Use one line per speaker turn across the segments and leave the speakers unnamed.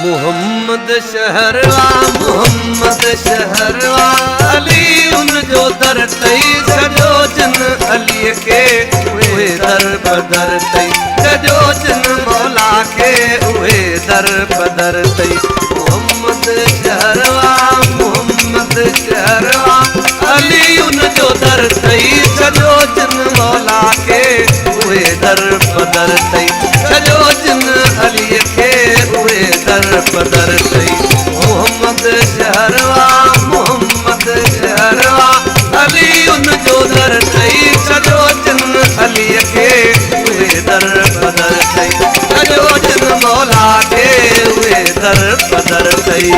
मोहम्मद शहरवा अली उन जो दर तई सजो जिन अली के उहे दर बदर तई सजो जिन मौला के उहे दर बदर तई मोहम्मद शहरवा अली उन जो दर तई सजो जिन मौला के उहे दर बदर तई सजो जिन अली के उहे दर बदर तई मोहम्मद शहरवा अली उन जो दर तई सजो जिन अली के उहे दर बदर तई सजो जिन मौला के उहे दर बदर तई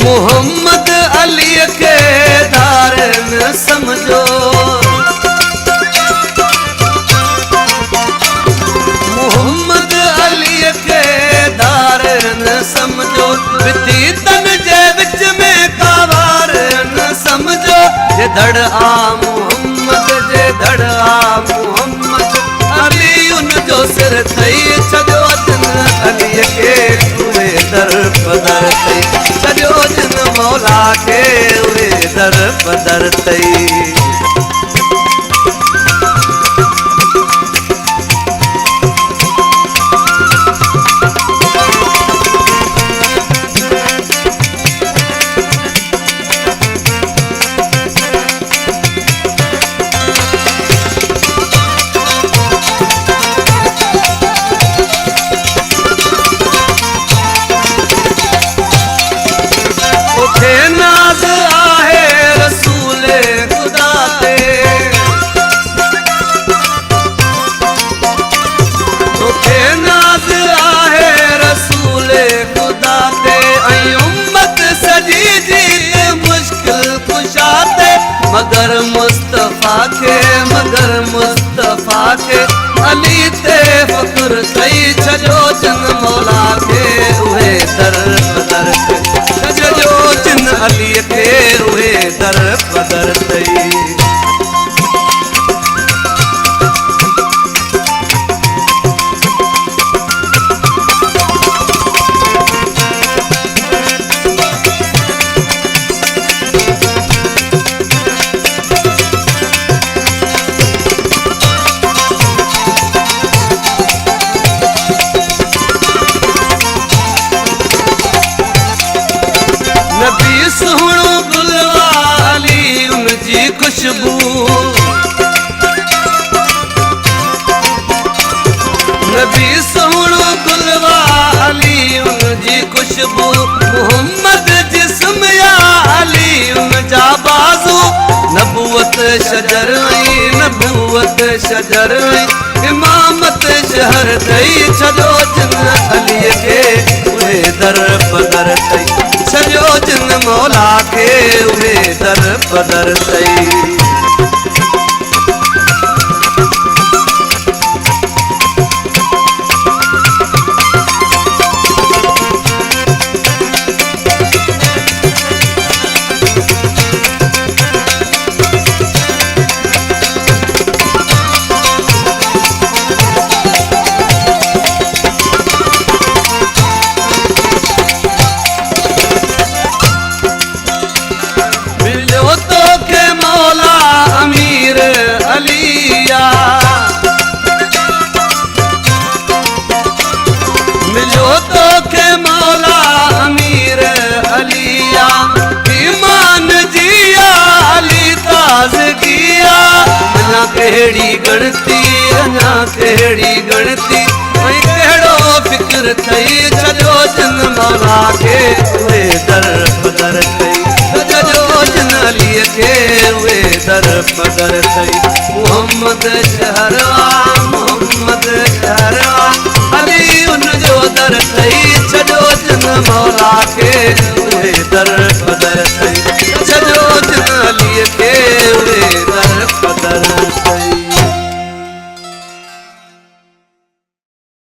मोहम्मद अली के दार न समझो मोहम्मद अली के दार न समझो विती तन जे विच में कावार न समझो जे धड़ आ मोहम्मद जे धड़ आ मोहम्मद अली उन जो सिर थई सजो जिन अली के उहे दर बदर थई सजो जिन मौला के उहे दर बदर तई नाज आहे रसूल खुदा ते तोखे नाज आहे रसूल खुदा ते ऐं उम्मत सजी जी मुश्किल कुशा ते मगर मुस्तफा के अली ते फख्र कई छजो जिन मौला के उहे दर बदर सजो जिन अली के उहे दर बदर तई नबी सुहणो गुलवा अली उन जी खुशबू नबी सुहणो गुलवा अली उन जी खुशबू मोहम्मद जिस्म या अली उन जा बाज़ू नबूवत शजर इमामत शहर तई सजो जिन अली के उहे दर बदर तई सजो जिन मौला के उहे दर बदर तई मिलो तो के मौला अमीर अलिया ईमान जिया अली ताज़गिया अञा कहिड़ी गणती ऐं कहिड़ो फिक्र थई सजो जिन मौला के उहे दर बदर थई सजो जिन अली के उहे दर बदर थई मोहम्मद शहरवा अली उन जो दर तई सजो जिन मौला के